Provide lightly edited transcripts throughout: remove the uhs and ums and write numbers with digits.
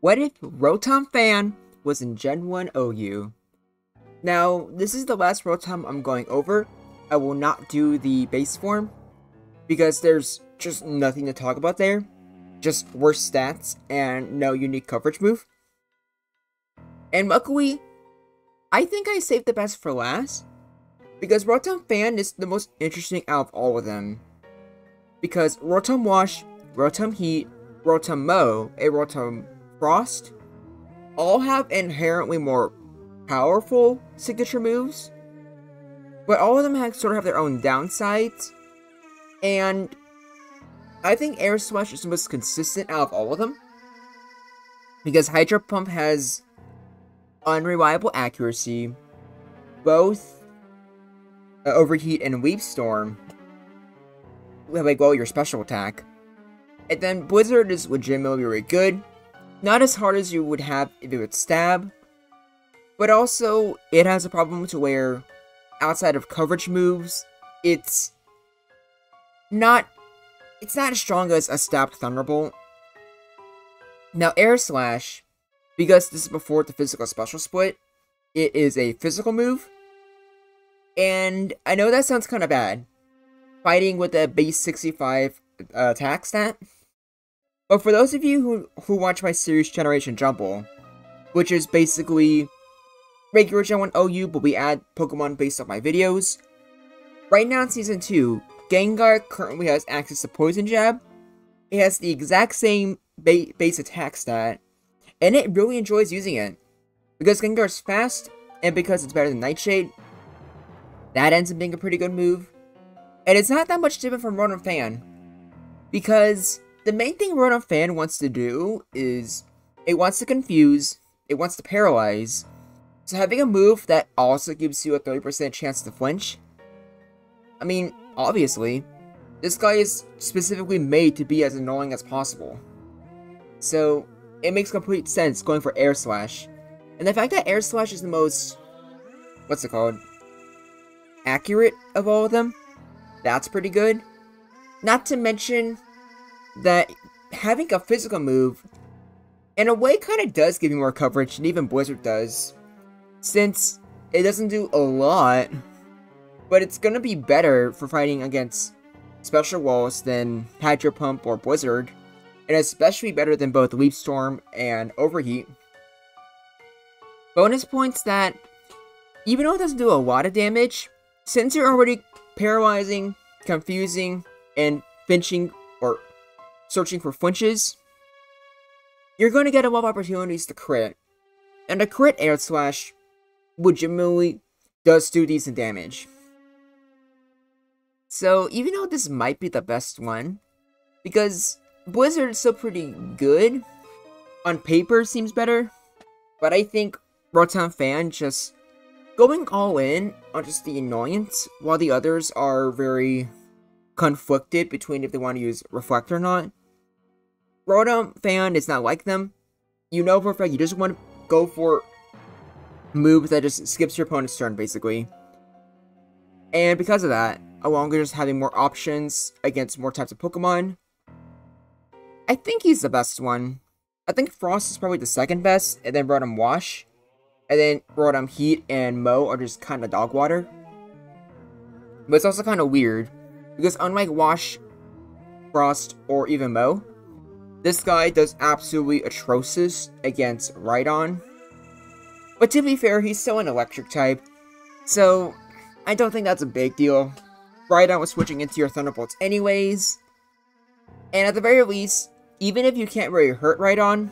What if ROTOM-FAN was in Gen 1 OU? Now, this is the last Rotom I'm going over. I will not do the base form, because there's just nothing to talk about there. Just worse stats and no unique coverage move. And luckily, I think I saved the best for last, because ROTOM-FAN is the most interesting out of all of them. Because Rotom Wash, Rotom Heat, Rotom Mow, and Rotom Frost all have inherently more powerful signature moves, but all of them sort of have their own downsides, and I think Air Slash is the most consistent out of all of them, because Hydro Pump has unreliable accuracy, both Overheat and Leaf Storm like well your special attack, and then Blizzard is legitimately really good. Not as hard as you would have if it would stab, but also it has a problem to where outside of coverage moves, it's not as strong as a stabbed Thunderbolt. Now Air Slash, because this is before the physical special split, it is a physical move, and I know that sounds kind of bad, fighting with a base 65 attack stat. But for those of you who watch my series Generation Jumble, which is basically regular Gen 1 OU, but we add Pokemon based off my videos, right now in Season 2, Gengar currently has access to Poison Jab. It has the exact same base attack stat, and it really enjoys using it. Because Gengar is fast, and because it's better than Nightshade, that ends up being a pretty good move. And it's not that much different from ROTOM-FAN, because the main thing ROTOM-FAN wants to do is, it wants to confuse, it wants to paralyze, so having a move that also gives you a 30% chance to flinch, I mean, obviously, this guy is specifically made to be as annoying as possible. So, it makes complete sense going for Air Slash. And the fact that Air Slash is the most, what's it called, accurate of all of them, that's pretty good. Not to mention that having a physical move, in a way, kind of does give you more coverage than even Blizzard does, since it doesn't do a lot, but it's gonna be better for fighting against special walls than Hydro Pump or Blizzard, and especially better than both Leaf Storm and Overheat. Bonus points that, even though it doesn't do a lot of damage, since you're already paralyzing, confusing, and finching or searching for flinches, you're going to get a lot of opportunities to crit. And a crit Air Slash legitimately does do decent damage. So even though this might be the best one, because Blizzard is still pretty good, on paper seems better, but I think ROTOM-FAN just going all in on just the annoyance, while the others are very conflicted between if they want to use Reflect or not. ROTOM-FAN is not like them. You know for a fact you just want to go for moves that just skips your opponent's turn, basically. And because of that, along with just having more options against more types of Pokemon, I think he's the best one. I think Frost is probably the second best, and then Rotom Wash, and then Rotom Heat and Mow are just kind of dog water. But it's also kind of weird, because unlike Wash, Frost, or even Mow, this guy does absolutely atrocious against Rhydon. But to be fair, he's still an electric type, so I don't think that's a big deal. Rhydon was switching into your Thunderbolts anyways, and at the very least, even if you can't really hurt Rhydon,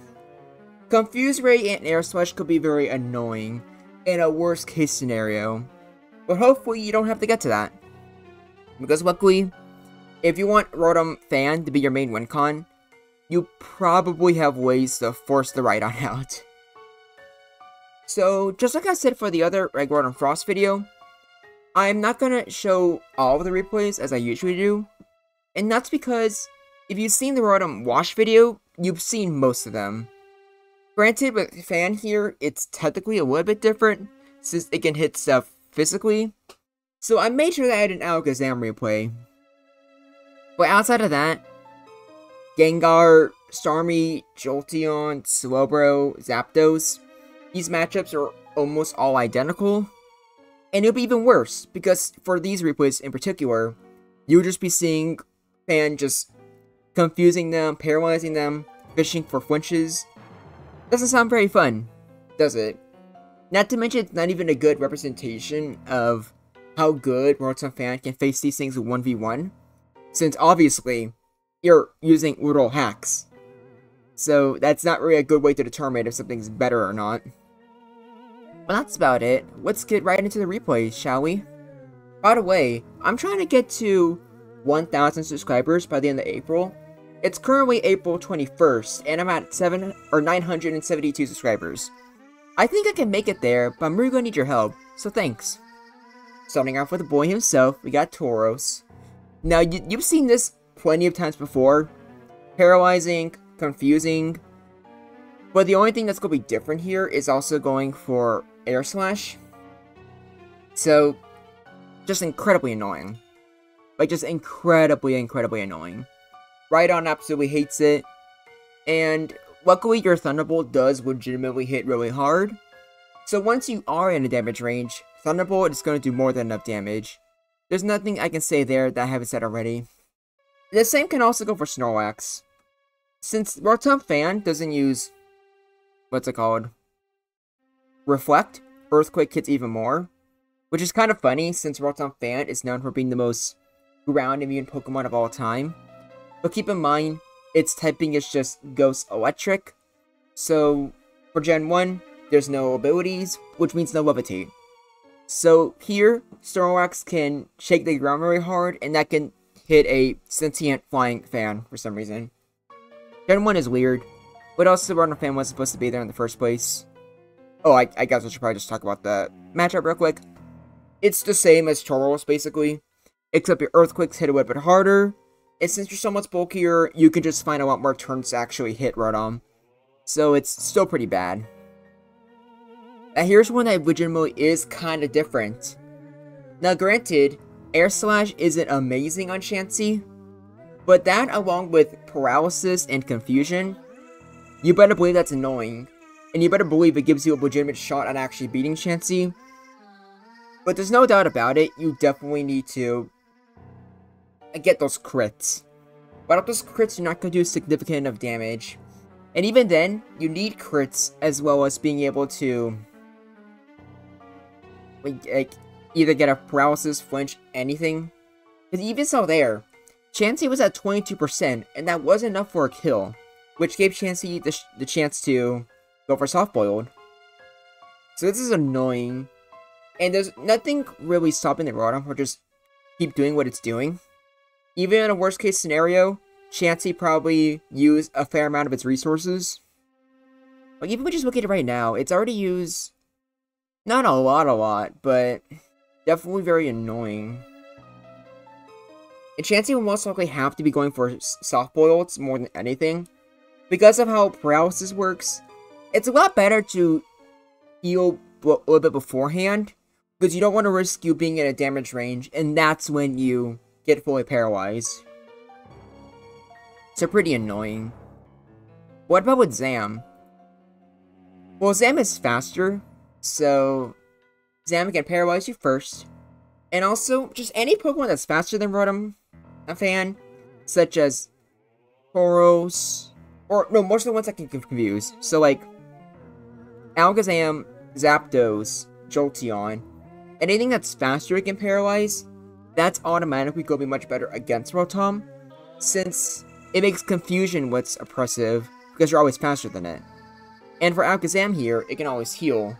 Confuse Ray and Air Slash could be very annoying in a worst case scenario, but hopefully you don't have to get to that. Because luckily, if you want ROTOM-FAN to be your main win con, you probably have ways to force the Rhydon out. So, just like I said for the other Rotom Frost video, I'm not gonna show all of the replays as I usually do, and that's because if you've seen the Rotom Wash video, you've seen most of them. Granted, with Fan here, it's technically a little bit different, since it can hit stuff physically, so I made sure that I had an Alakazam replay. But outside of that, Gengar, Starmie, Jolteon, Slowbro, Zapdos. These matchups are almost all identical. And it'll be even worse, because for these replays in particular, you'll just be seeing Fan just confusing them, paralyzing them, fishing for flinches. Doesn't sound very fun, does it? Not to mention, it's not even a good representation of how good ROTOM-FAN can face these things with 1v1, since obviously, you're using literal hacks. So that's not really a good way to determine if something's better or not. Well, that's about it. Let's get right into the replays, shall we? By the way, I'm trying to get to 1,000 subscribers by the end of April. It's currently April 21st, and I'm at 972 subscribers. I think I can make it there, but I'm really going to need your help, so thanks. Starting off with the boy himself, we got Tauros. Now, you've seen this plenty of times before. Paralyzing, confusing. But the only thing that's going to be different here is also going for Air Slash. So, just incredibly annoying. Like, just incredibly annoying. Rhydon absolutely hates it. And luckily, your Thunderbolt does legitimately hit really hard. So once you are in a damage range, Thunderbolt is going to do more than enough damage. There's nothing I can say there that I haven't said already. The same can also go for Snorlax. Since ROTOM-FAN doesn't use, what's it called? Reflect, Earthquake hits even more. Which is kind of funny since ROTOM-FAN is known for being the most ground immune Pokemon of all time. But keep in mind, its typing is just Ghost Electric. So, for Gen 1, there's no abilities, which means no Levitate. So, here, Snorlax can shake the ground very hard, and that can hit a sentient flying fan for some reason. Gen 1 is weird. What else the ROTOM-FAN was supposed to be there in the first place? Oh, I guess I should probably just talk about the matchup real quick. It's the same as Tauros, basically. Except your Earthquakes hit a little bit harder. And since you're so much bulkier, you can just find a lot more turns to actually hit Rotom. So it's still pretty bad. Now here's one that legitimately is kind of different. Now granted, Air Slash isn't amazing on Chansey. But that along with Paralysis and Confusion, you better believe that's annoying. And you better believe it gives you a legitimate shot at actually beating Chansey. But there's no doubt about it, you definitely need to get those crits. Without those crits, you're not going to do significant enough damage. And even then, you need crits as well as being able to like either get a paralysis, flinch, anything. Because even so there, Chansey was at 22%, and that was enough for a kill. Which gave Chansey the chance to go for soft boiled. So this is annoying. And there's nothing really stopping the Rotom from just keep doing what it's doing. Even in a worst case scenario, Chansey probably used a fair amount of its resources. Like even if we just look at it right now, it's already used not a lot, but definitely very annoying. And Chansey will most likely have to be going for soft boileds more than anything. Because of how paralysis works, it's a lot better to heal a little bit beforehand. Because you don't want to risk you being in a damage range, and that's when you get fully paralyzed. So pretty annoying. What about with Zam? Well, Zam is faster, so Zam can paralyze you first. And also, just any Pokemon that's faster than ROTOM-FAN, such as Tauros, or no, most of the ones I can confuse. So like, Alakazam, Zapdos, Jolteon, anything that's faster it can paralyze, that's automatically going to be much better against Rotom, since it makes Confusion what's oppressive, because you're always faster than it. And for Alakazam here, it can always heal.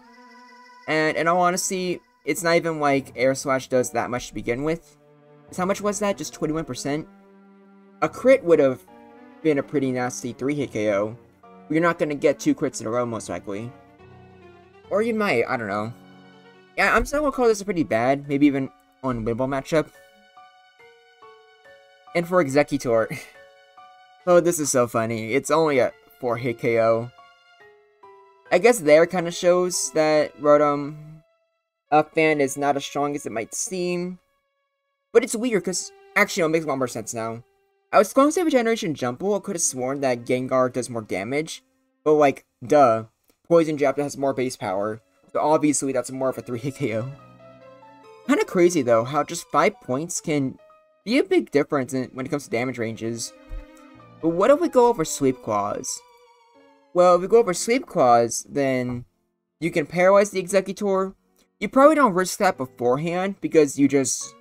And in all honesty, it's not even like Air Slash does that much to begin with. Because how much was that? Just 21%? A crit would have been a pretty nasty 3-hit KO. But you're not going to get 2 crits in a row, most likely. Or you might, I don't know. Yeah, I'm still going to call this a pretty bad, maybe even unwinnable matchup. And for Executor, oh, this is so funny. It's only a 4-hit KO. I guess there kind of shows that ROTOM-FAN is not as strong as it might seem. But it's weird, because actually, it makes a lot more sense now. I was going to say for Generation Jumble, I could have sworn that Gengar does more damage. But like, duh. Poison Jab has more base power. So obviously that's more of a 3-hit KO. Kinda crazy though, how just 5 points can be a big difference when it comes to damage ranges. But what if we go over Sleep Claws? Well, if we go over Sleep Claws, then you can paralyze the Executor. You probably don't risk that beforehand, because you just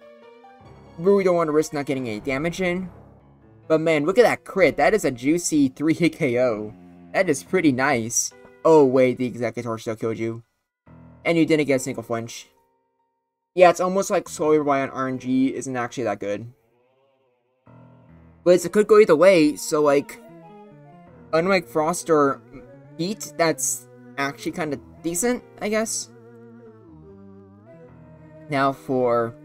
really don't want to risk not getting any damage in. But man, look at that crit. That is a juicy 3-hit KO. That is pretty nice. Oh wait, the Executor still killed you. And you didn't get a single flinch. Yeah, it's almost like slowly rely on RNG isn't actually that good. But it could go either way, so like, unlike Frost or Heat, that's actually kind of decent, I guess. Now for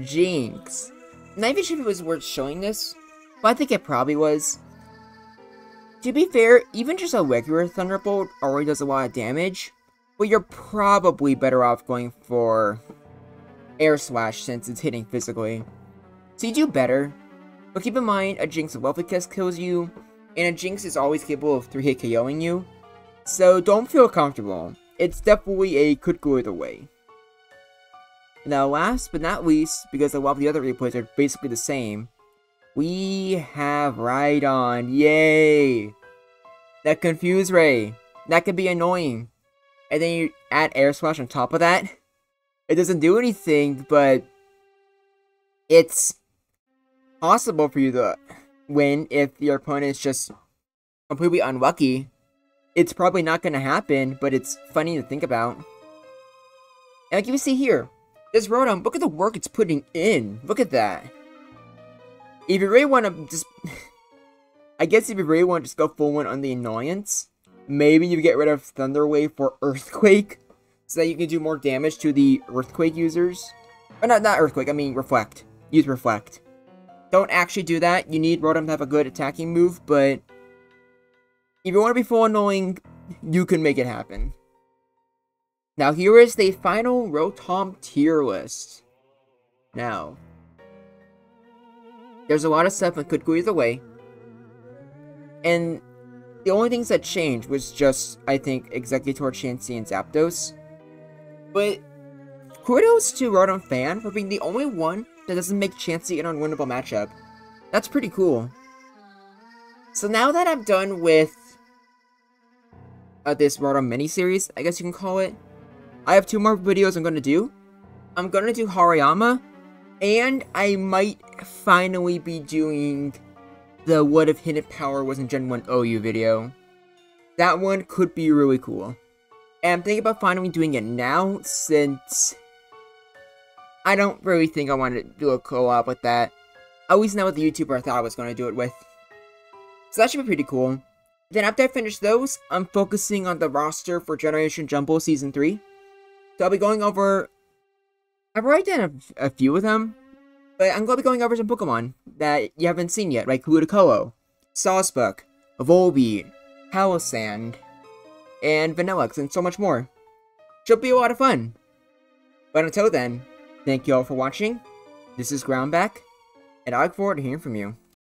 Jinx. Not even sure if it was worth showing this, but I think it probably was. To be fair, even just a regular Thunderbolt already does a lot of damage, but you're probably better off going for Air Slash since it's hitting physically. So you do better, but keep in mind a Jinx Lovely Kiss kills you, and a Jinx is always capable of 3-hit KOing you, so don't feel comfortable. It's definitely a could go either way. Now last but not least, because a lot of the other replays are basically the same, we have Rhydon. Yay! That Confuse Ray. That could be annoying. And then you add Air Slash on top of that. It doesn't do anything, but it's possible for you to win if your opponent is just completely unlucky. It's probably not going to happen, but it's funny to think about. And like you see here, this Rotom, look at the work it's putting in. Look at that. If you really want to just... I guess if you really want to just go full on the annoyance, maybe you get rid of Thunder Wave for Earthquake, so that you can do more damage to the Earthquake users. Or not Earthquake, I mean Reflect. Use Reflect. Don't actually do that. You need Rotom to have a good attacking move, but if you want to be full annoying, you can make it happen. Now here is the final Rotom tier list. Now, there's a lot of stuff that could go either way. And the only things that changed was just, I think, Executor, Chansey, and Zapdos. But kudos to ROTOM-FAN for being the only one that doesn't make Chansey an unwinnable matchup. That's pretty cool. So now that I'm done with this Rotom mini-series, I guess you can call it, I have 2 more videos I'm going to do. I'm going to do Hariyama, and I might finally be doing the What If Hidden Power Was in Gen 1 OU video. That one could be really cool. And I'm thinking about finally doing it now, since I don't really think I want to do a co-op with that. At least not with the YouTuber I thought I was going to do it with. So that should be pretty cool. Then after I finish those, I'm focusing on the roster for Generation Jumble Season 3. So I'll be going over... I've already done a few of them, but I'm going to be going over some Pokemon that you haven't seen yet, like Ludicolo, Sawsbuck, Volbeat, Palisand, and Vanillix, and so much more. Should be a lot of fun. But until then, thank you all for watching. This is Groundback, and I look forward to hearing from you.